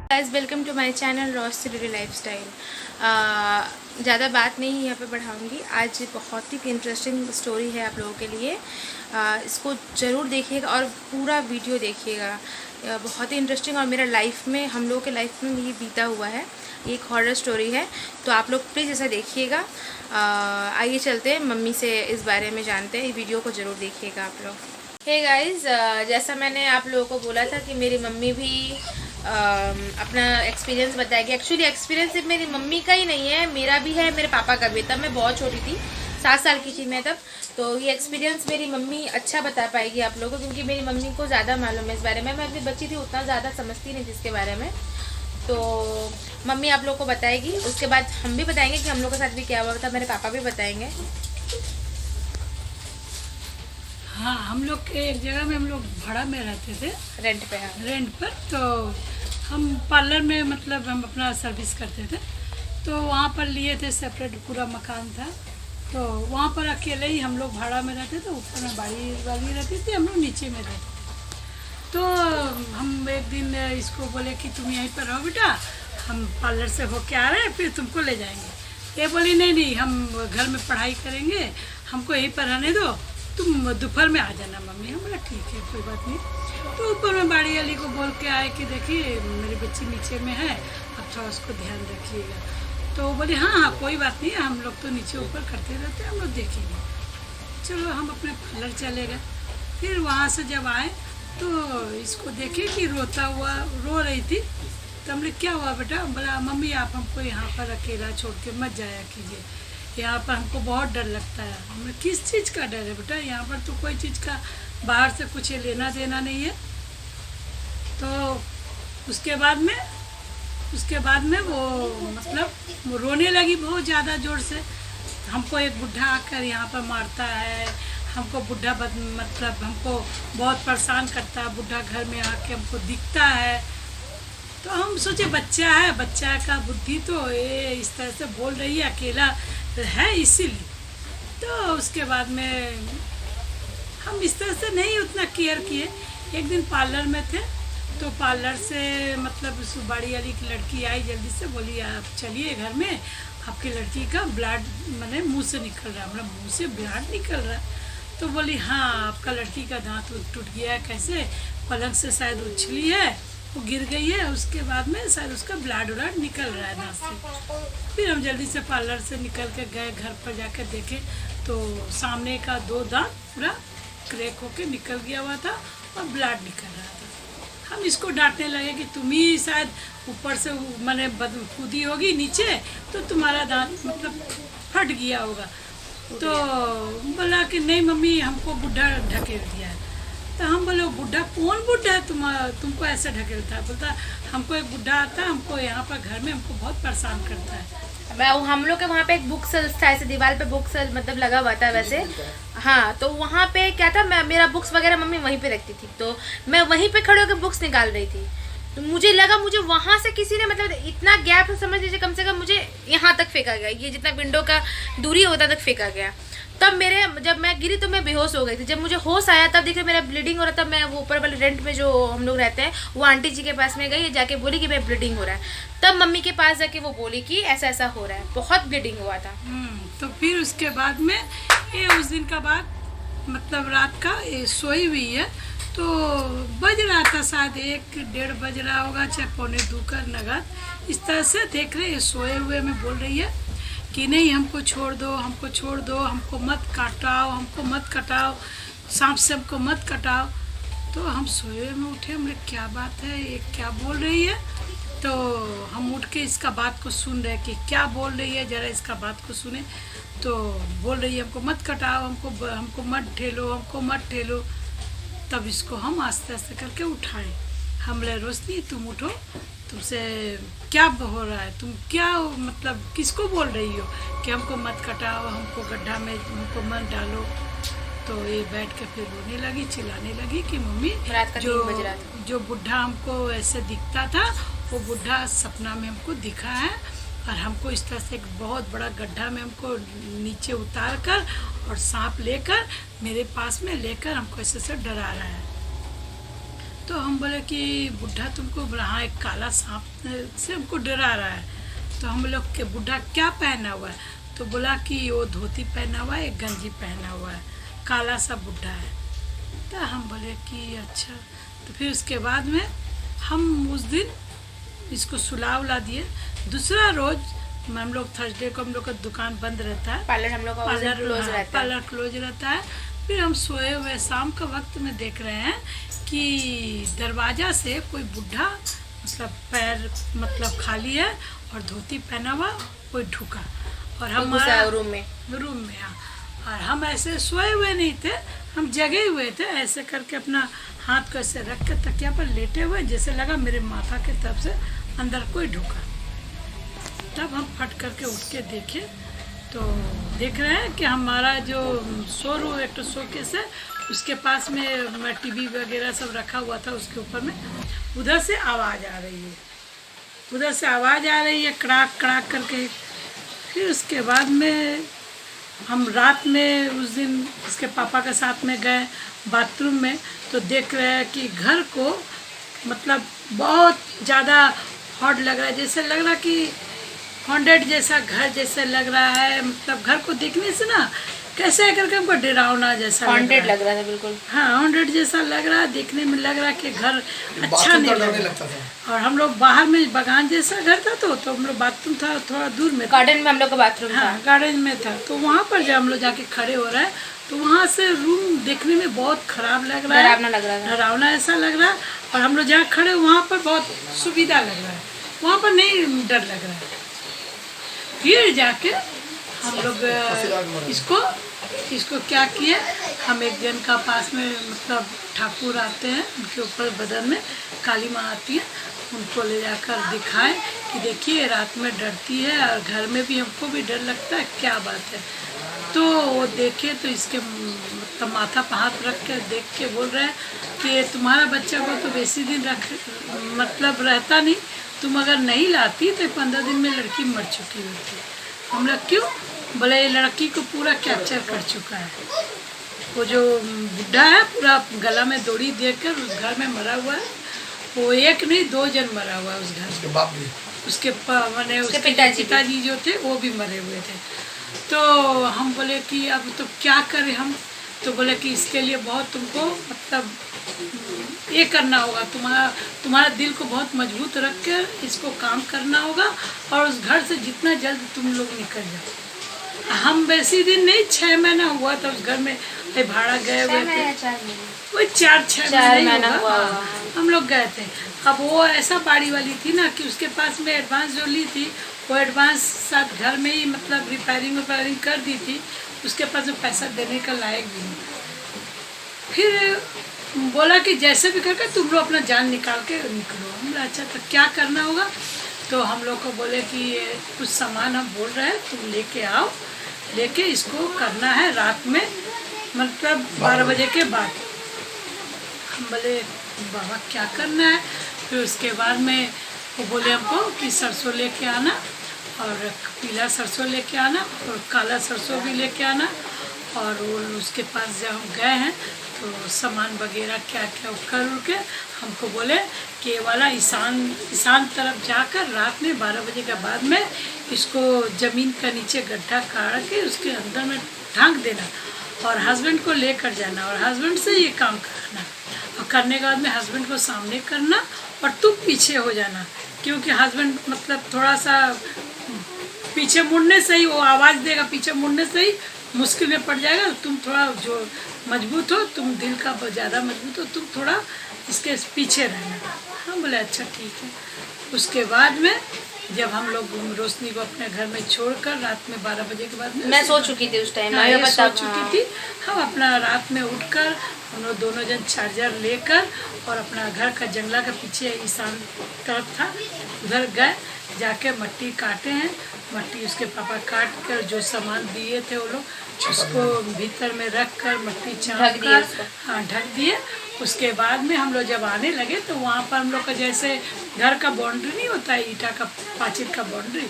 Guys welcome to my channel roasted lifestyle. ज़्यादा बात नहीं यहाँ पे बढ़ाऊँगी। आज बहुत ही इंटरेस्टिंग स्टोरी है आप लोगों के लिए। इसको ज़रूर देखिएगा और पूरा वीडियो देखिएगा। बहुत ही इंटरेस्टिंग और मेरा लाइफ में, हम लोगों के लाइफ में ये बीता हुआ है। एक हॉरर स्टोरी है, तो आप लोग प्लीज़ इसे देखिएगा। आइए चलते हैं मम्मी से इस बारे में जानते हैं। ये वीडियो को ज़रूर देखिएगा आप लोग। हे गाइस, जैसा मैंने आप लोगों को बोला था कि मेरी मम्मी भी अपना एक्सपीरियंस बताएगी। एक्चुअली एक्सपीरियंस सिर्फ मेरी मम्मी का ही नहीं है, मेरा भी है, मेरे पापा का भी। तब मैं बहुत छोटी थी, 7 साल की थी मैं तब। तो ये एक्सपीरियंस मेरी मम्मी अच्छा बता पाएगी आप लोगों को, क्योंकि मेरी मम्मी को ज़्यादा मालूम है इस बारे में। मैं अपनी बच्ची थी, उतना ज़्यादा समझती नहीं थी इसके बारे में। तो मम्मी आप लोग को बताएगी, उसके बाद हम भी बताएंगे कि हम लोग के साथ भी क्या हुआ था। मेरे पापा भी बताएंगे। हाँ, हम लोग के एक जगह में हम लोग भाड़ा में रहते थे, रेंट पे। हाँ, रेंट पर। तो हम पार्लर में मतलब हम अपना सर्विस करते थे, तो वहाँ पर लिए थे, सेपरेट पूरा मकान था। तो वहाँ पर अकेले ही हम लोग भाड़ा में रहते थे। ऊपर में बाड़ी वाली रहती थी, हम लोग नीचे में रहते थे। तो हम एक दिन इसको बोले कि तुम यहीं पर रहो बेटा, हम पार्लर से होके आ रहे हैं, फिर तुमको ले जाएंगे। ये बोली नहीं नहीं, हम घर में पढ़ाई करेंगे, हमको यहीं पर रहने दो, तुम दोपहर में आ जाना मम्मी। हम बोला ठीक है, कोई बात नहीं। तो ऊपर में बाड़ी वाली को बोल के आए कि देखिए मेरी बच्ची नीचे में है, अब थोड़ा उसको ध्यान रखिएगा। तो वो बोले हाँ हाँ कोई बात नहीं, हम लोग तो नीचे ऊपर करते रहते हैं, हम लोग देखेंगे। चलो हम अपने पार्लर चले गए। फिर वहाँ से जब आए तो इसको देखे कि रोता हुआ रो रही थी। तो हमने क्या हुआ बेटा? बोला मम्मी आप हमको यहाँ पर अकेला छोड़ के मत जाया कीजिए, यहाँ पर हमको बहुत डर लगता है। हमें किस चीज़ का डर है बेटा? यहाँ पर तो कोई चीज़ का बाहर से कुछ लेना देना नहीं है। तो उसके बाद में वो मतलब वो रोने लगी बहुत ज़्यादा ज़ोर से। हमको एक बुढ़ा आकर यहाँ पर मारता है, हमको बुढ़ा मतलब हमको बहुत परेशान करता है, बुढ़ा घर में आके हमको दिखता है। तो हम सोचे बच्चा है, बच्चा का बुद्धि तो ये इस तरह से बोल रही है, अकेला है इसीलिए। तो उसके बाद में हम इस तरह से नहीं उतना केयर किए। एक दिन पार्लर में थे, तो पार्लर से मतलब उस बाड़ी वाली की लड़की आई, जल्दी से बोली आप चलिए घर में, आपकी लड़की का ब्लड मैंने मुंह से निकल रहा है। मतलब मुंह से ब्लड निकल रहा है? तो बोली हाँ, आपका लड़की का दांत टूट गया है, कैसे पलंग से शायद उछली है, वो गिर गई है, उसके बाद में शायद उसका ब्लड व्लड निकल रहा है दांत से। फिर हम जल्दी से पार्लर से निकल के गए, घर पर जाकर देखे तो सामने का 2 दांत पूरा क्रैक होके निकल गया हुआ था और ब्लड निकल रहा था। हम इसको डांटने लगे कि तुम ही शायद ऊपर से मैंने कूदी होगी नीचे, तो तुम्हारा दांत मतलब फट गया होगा। तो बोला कि नहीं मम्मी, हमको बुढ़ा ढकेल दिया है। तो हम बोले बुढ़ा कौन बुढ़ा है तुमको ऐसे ढकेलता है? बोलता हमको एक बुढ़ा आता है, हमको यहाँ पर घर में हमको बहुत परेशान करता है। हम लोग के वहाँ पे एक बुक सेल्स था, ऐसे दीवार पे बुक सेल मतलब लगा हुआ था वैसे। हाँ, तो वहाँ पे क्या था, मेरा बुक्स वगैरह मम्मी वहीं पे रखती थी, तो मैं वहीं पे खड़े होकर बुक्स निकाल रही थी। तो मुझे लगा मुझे वहाँ से किसी ने मतलब इतना गैप समझ लीजिए, कम से कम मुझे यहाँ तक फेंका गया, ये जितना विंडो का दूरी होता तक फेंका गया। तब जब मैं गिरी तो मैं बेहोश हो गई थी। जब मुझे होश आया तब देखिए मेरा ब्लीडिंग हो रहा था। मैं वो ऊपर वाले रेंट में जो हम लोग रहते हैं, वो आंटी जी के पास में गई, जाके बोली कि मैं ब्लीडिंग हो रहा है। तब मम्मी के पास जाके वो बोली कि ऐसा ऐसा हो रहा है, बहुत ब्लीडिंग हुआ था। तो फिर उसके बाद में ये उस दिन का बाद मतलब रात का ये सोई हुई है, तो बज रहा था शायद 1-1:30 बज रहा होगा, चाहे 1:45 का नगद। इस तरह से देख रहे सोए हुए में बोल रही है कि नहीं हमको छोड़ दो, हमको छोड़ दो, हमको मत काटाओ, हमको मत कटाओ, सांप से हमको मत कटाओ। तो हम सोए में उठे, हमने क्या बात है, ये क्या बोल रही है? तो हम उठ के इसका बात को सुन रहे कि क्या बोल रही है, ज़रा इसका बात को सुने। तो बोल रही है हमको मत कटाओ, हमको मत ठेलो, हमको मत ठेलो। तब इसको हम आस्ते आस्ते करके उठाएं। हम बोले रोशनी तुम उठो, तुमसे क्या हो रहा है, तुम क्या मतलब किसको बोल रही हो कि हमको मत कटाओ, हमको गड्ढा में हमको मत डालो? तो ये बैठ के फिर रोने लगी, चिल्लाने लगी कि मम्मी जो बुढ़ा हमको ऐसे दिखता था, वो बुढ़ा सपना में हमको दिखा है, और हमको इस तरह से एक बहुत बड़ा गड्ढा में हमको नीचे उतार कर और सांप लेकर मेरे पास में लेकर हमको ऐसे से डरा रहा है। तो हम बोले कि बुढ़ा तुमको हाँ एक काला सांप से हमको डरा रहा है। तो हम लोग के बुढ़ा क्या पहना हुआ है? तो बोला कि वो धोती पहना हुआ है, एक गंजी पहना हुआ है, काला सा बुढ़ा है। तो हम बोले कि अच्छा। तो फिर उसके बाद में हम उस दिन इसको सुला उला दिए। दूसरा रोज हम लोग थर्सडे को हम लोग का दुकान बंद रहता है, पार्लर हम लोग का पार्लर क्लोज रहता है। फिर हम सोए हुए शाम का वक्त में देख रहे हैं कि दरवाजा से कोई बुढ़ा मतलब पैर मतलब खाली है और धोती पहना हुआ कोई ढुका, और हमारा रूम में हाँ। और हम ऐसे सोए हुए नहीं थे, हम जगे हुए थे, ऐसे करके अपना हाथ को ऐसे रख के तकिया पर लेटे हुए, जैसे लगा मेरे माथा के तरफ से अंदर कोई ढुका। तब हम फट करके उठ के देखे तो देख रहे हैं कि हमारा जो शोरूम एक तो शोकेस है, उसके पास में टीवी वगैरह सब रखा हुआ था, उसके ऊपर में उधर से आवाज़ आ रही है, कड़ाक कड़ाक करके। फिर उसके बाद में हम रात में उस दिन इसके पापा के साथ में गए बाथरूम में, तो देख रहे हैं कि घर को मतलब बहुत ज़्यादा हॉट लग रहा है, जैसे लग रहा कि हॉन्टेड जैसा घर जैसे लग रहा है। मतलब घर को देखने से ना कैसे करके हमको डरावना जैसा हॉन्टेड लग रहा था बिल्कुल। हाँ, हॉन्टेड जैसा लग रहा है, देखने में लग रहा है कि घर अच्छा नहीं लग रहा था। और हम लोग बाहर में बगान जैसा घर था, तो हम लोग बाथरूम था थोड़ा दूर में, गार्डन में हम लोग का बाथरूम था। हाँ, गार्डन में था। तो वहाँ पर जब हम लोग जाके खड़े हो रहे हैं तो वहाँ से रूम देखने में बहुत खराब लग रहा है, डरावना ऐसा लग रहा है। और हम लोग जहाँ खड़े वहाँ पर बहुत सुविधा लग रहा है, वहाँ पर नहीं डर लग रहा है। फिर जाके हम लोग इसको क्या किए, हम एक जन का पास में मतलब ठाकुर आते हैं, उनके ऊपर बदन में काली माँ आती है, उनको ले जाकर दिखाए कि देखिए रात में डरती है और घर में भी हमको भी डर लगता है, क्या बात है। तो वो देखे तो इसके मतलब माथा पर हाथ रख के देख के बोल रहे हैं कि तुम्हारा बच्चा को तो बेसी दिन मतलब रहता नहीं, तुम अगर नहीं लाती तो 15 दिन में लड़की मर चुकी होती। हम लोग क्यों? बोले ये लड़की को पूरा कैप्चर कर चुका है, वो जो बुढ़ा है पूरा गला में डोरी देकर उस घर में मरा हुआ है। वो एक नहीं 2 जन मरा हुआ है उस घर में, उसके माने उसके पिताजी जो थे वो भी मरे हुए थे। तो हम बोले कि अब तो क्या करें हम? तो बोले कि इसके लिए बहुत तुमको मतलब ये करना होगा, तुम्हारा दिल को बहुत मजबूत रख कर इसको काम करना होगा और उस घर से जितना जल्द तुम लोग निकल जाओ। हम वैसी दिन नहीं, 6 महीना हुआ था उस घर में भाड़ा गए हुए थे, वही 4-6 महीना हुआ हम लोग गए थे। अब वो ऐसा बाड़ी वाली थी ना कि उसके पास में एडवांस जो ली थी वो एडवांस साथ घर में ही मतलब रिपेयरिंग कर दी थी, उसके पास में पैसा देने का लायक भी नहीं। फिर बोला कि जैसे भी करके तुम लोग अपना जान निकाल के निकलो। हम अच्छा तो क्या करना होगा? तो हम लोग को बोले कि कुछ सामान हम बोल रहे हैं तुम लेके आओ, लेके इसको करना है रात में मतलब 12 बजे के बाद। हम बोले बाबा क्या करना है? फिर उसके बाद में वो बोले हमको कि सरसों लेके आना और पीला सरसों लेके आना और काला सरसों भी लेके आना। और वो उसके पास जब हम गए हैं तो सामान वगैरह क्या क्या कर के हमको बोले कि ये वाला ईशान तरफ जाकर रात में 12 बजे के बाद में इसको ज़मीन का नीचे गड्ढा काट के उसके अंदर में ढांक देना और हस्बैंड को लेकर जाना और हस्बैंड से ये काम करना और करने के बाद में हस्बैंड को सामने करना और तुम पीछे हो जाना, क्योंकि हस्बैंड मतलब थोड़ा सा पीछे मुड़ने से ही वो आवाज़ देगा, पीछे मुड़ने से ही मुश्किल में पड़ जाएगा। तुम थोड़ा जो मजबूत हो, तुम दिल का ज़्यादा मजबूत हो, तुम थोड़ा इसके पीछे रहना। हाँ बोले अच्छा ठीक है। उसके बाद में जब हम लोग रोशनी को अपने घर में छोड़कर रात में 12 बजे के बाद में मैं सो चुकी थी उस टाइम, सो चुकी थी। हम अपना रात में उठकर हम लोग दोनों जन चार्जर लेकर और अपना घर का जंगला का पीछे ईशान तरफ था उधर गए, जाके मट्टी काटे हैं। मट्टी उसके पापा काट कर जो सामान दिए थे वो लोग उसको भीतर में रख कर मट्टी चाप कर हाँ ढक दिए। उसके बाद में हम लोग जब आने लगे तो वहाँ पर हम लोग का जैसे घर का बाउंड्री नहीं होता है, ईटा का पाँचिल का बाउंड्री,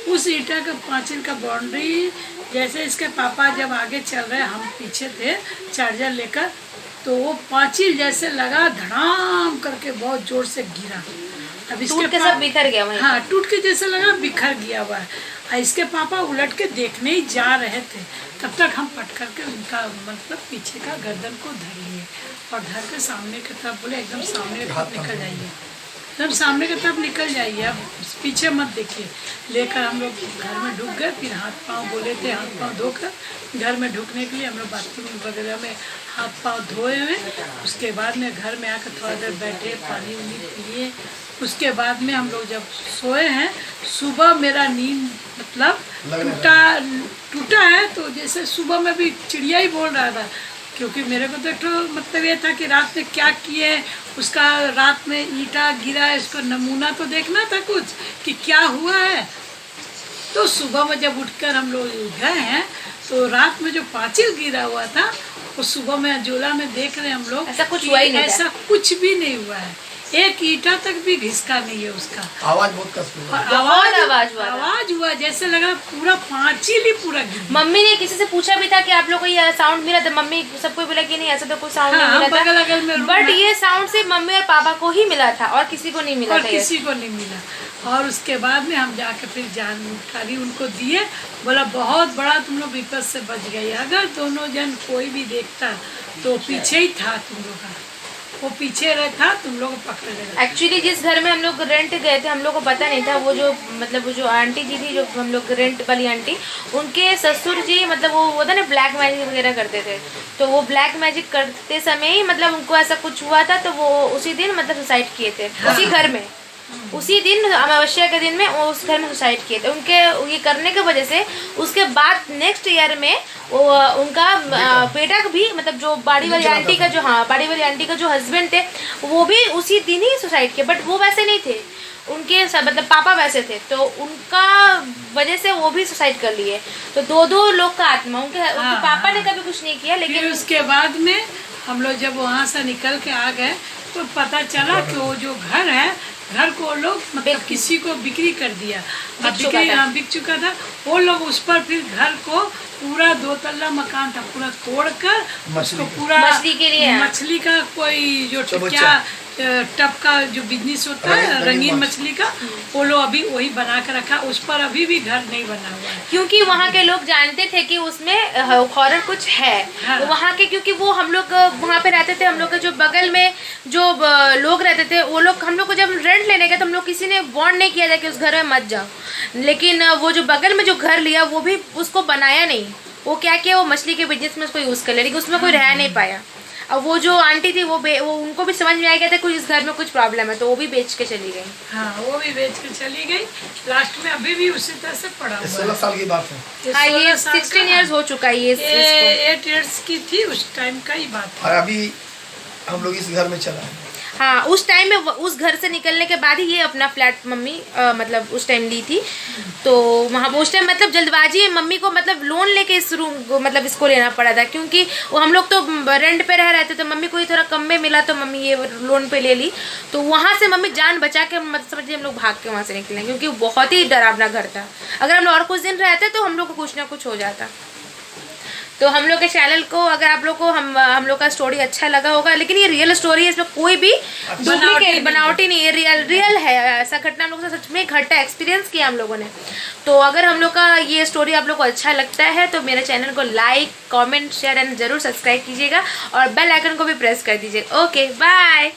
उस ईटा का पाँचिल का बाउंड्री जैसे इसके पापा जब आगे चल रहे हम पीछे थे चार्जर लेकर, तो वो पांचिल जैसे लगा, धड़ाम करके बहुत जोर से गिरा। अब टूट के सब बिखर गया वहीं। हाँ, टूट के जैसे लगा, बिखर गया हुआ है। और इसके पापा उलट के देखने ही जा रहे थे, तब तक हम पट करके उनका मतलब पीछे का गर्दन को धर लिए और धर के सामने की तरफ बोले एकदम सामने की तरफ निकल जाइए, एकदम सामने की तरफ निकल जाइए, अब पीछे मत देखिए। लेकर हम लोग घर में ढुक गए। फिर हाथ पाँव बोले थे हाथ पाँव धोकर घर में ढुकने के लिए हम लोग बाथरूम वगैरह में हाथ पाँव धोए हुए। उसके बाद में घर में आकर थोड़ा देर बैठे, पानी उनी पिए। उसके बाद में हम लोग जब सोए हैं, सुबह मेरा नींद मतलब टूटा है। तो जैसे सुबह में भी चिड़िया ही बोल रहा था, क्योंकि मेरे को तो मतलब ये था कि रात में क्या किए, उसका रात में ईंटा गिरा है, इसको नमूना तो देखना था कुछ कि क्या हुआ है। तो सुबह में जब उठकर हम लोग गए हैं, तो रात में जो पांचिल गिरा हुआ था वो सुबह में झोला में देख रहे हैं हम लोग, ऐसा कुछ हुआ ही नहीं, ऐसा कुछ भी नहीं हुआ है। एक ईंटा तक भी घिसका नहीं है उसका। आवाज बहुत कसम आवाज हुआ जैसे लगा पूरा पांचिल ही पूरा गिर। मम्मी ने किसी से पूछा भी था कि आप लोग को ये साउंड मिला था, मम्मी सबको बोला कि नहीं ऐसा तो कोई साउंड नहीं मिला था, बट ये साउंड सिर्फ मम्मी और पापा को ही मिला था और किसी को नहीं मिला और था, किसी को नहीं मिला। और उसके बाद में हम जाके फिर जानकारी उनको दिए, बोला बहुत बड़ा तुम लोग विपद से बच गई। अगर दोनों जन कोई भी देखता तो पीछे ही था तुम लोग का, वो पीछे रहता तुम लोग को पकड़ लेगा। एक्चुअली जिस घर में हम लोग रेंट गए थे, हम लोग को पता नहीं था, वो जो मतलब वो जो आंटी जी थी, जो हम लोग रेंट वाली आंटी, उनके ससुर जी मतलब वो होता ना ब्लैक मैजिक वगैरह करते थे। तो वो ब्लैक मैजिक करते समय ही मतलब उनको ऐसा कुछ हुआ था, तो वो उसी दिन मतलब सुसाइड किए थे। उसी घर में, उसी दिन अमावस्या के दिन में वो उस घर में सुसाइड किए थे। उनके ये करने की वजह से उसके बाद नेक्स्ट ईयर में वो उनका बेटा भी मतलब जो बाड़ी वाली आंटी का जो बाड़ी वाली आंटी का जो हस्बैंड थे, वो भी उसी दिन ही सुसाइड किए। बट वो वैसे नहीं थे, उनके मतलब पापा वैसे थे, तो उनका वजह से वो भी सुसाइड कर लिए। तो दो लोग का आत्मा, उनके पापा ने कभी कुछ नहीं किया। लेकिन उसके बाद में हम लोग जब वहाँ से निकल के आ गए तो पता चला कि वो जो घर है, घर को लोग मतलब किसी को बिक्री कर दिया, बिक चुका था। वो लोग उस पर फिर घर को पूरा 2 तल्ला मकान था, पूरा तोड़कर उसको पूरा मछली के लिए, मछली का कोई जो क्या टब का जो बिजनेस होता है रंगीन मछली का, वो लोग अभी वही बना कर रखा। उस पर अभी भी घर नहीं बना हुआ है, क्योंकि वहाँ के लोग जानते थे कि उसमें हॉरर कुछ है। हाँ। तो वहाँ के, क्योंकि वो हम लोग वहाँ पे रहते थे, हम लोग के जो बगल में जो लोग रहते थे, वो लोग हम लोग को जब रेंट लेने गए तो हम लोग किसी ने वार्न नहीं किया था कि उस घर में मत जाओ। लेकिन वो जो बगल में जो घर लिया वो भी उसको बनाया नहीं, वो क्या किया, वो मछली के बिजनेस में उसको यूज़ कर लिया, लेकिन उसमें कोई रह नहीं पाया। अब वो जो आंटी थी वो उनको भी समझ में आ गया था कुछ इस घर में कुछ प्रॉब्लम है, तो वो भी बेच के चली गई। हाँ, वो भी बेच के चली गई। लास्ट में अभी भी उसी तरह से पड़ा हुआ है। 16 साल की बात है। हाँ, ये 16 इयर्स हो चुका है। ये 8 इयर्स की थी उस टाइम का ही बात है। और अभी हम लोग इस घर में चला है। हाँ, उस टाइम में उस घर से निकलने के बाद ही ये अपना फ्लैट मम्मी मतलब उस टाइम ली थी। तो वहाँ उस टाइम मतलब जल्दबाजी में मम्मी को मतलब लोन लेके इस रूम को मतलब इसको लेना पड़ा था, क्योंकि वो हम लोग तो रेंट पे रह रहे थे, तो मम्मी को ये थोड़ा कम में मिला, तो मम्मी ये लोन पे ले ली। तो वहाँ से मम्मी जान बचा के मतलब समझिए हम लोग भाग के वहाँ से निकले, क्योंकि बहुत ही डरावना घर था। अगर हम लोग और कुछ दिन रहते तो हम लोग को कुछ ना कुछ हो जाता। तो हम लोग के चैनल को अगर आप लोग को हम लोग का स्टोरी अच्छा लगा होगा, लेकिन ये रियल स्टोरी है, इसमें कोई भी डुप्लीकेट बनावटी नहीं है, रियल है। ऐसा घटना हम लोग से सच में घटा, एक्सपीरियंस किया हम लोगों ने। तो अगर हम लोग का ये स्टोरी आप लोग को अच्छा लगता है तो मेरे चैनल को लाइक, कमेंट, शेयर एंड ज़रूर सब्सक्राइब कीजिएगा और बेल आइकन को भी प्रेस कर दीजिएगा। Okay, bye.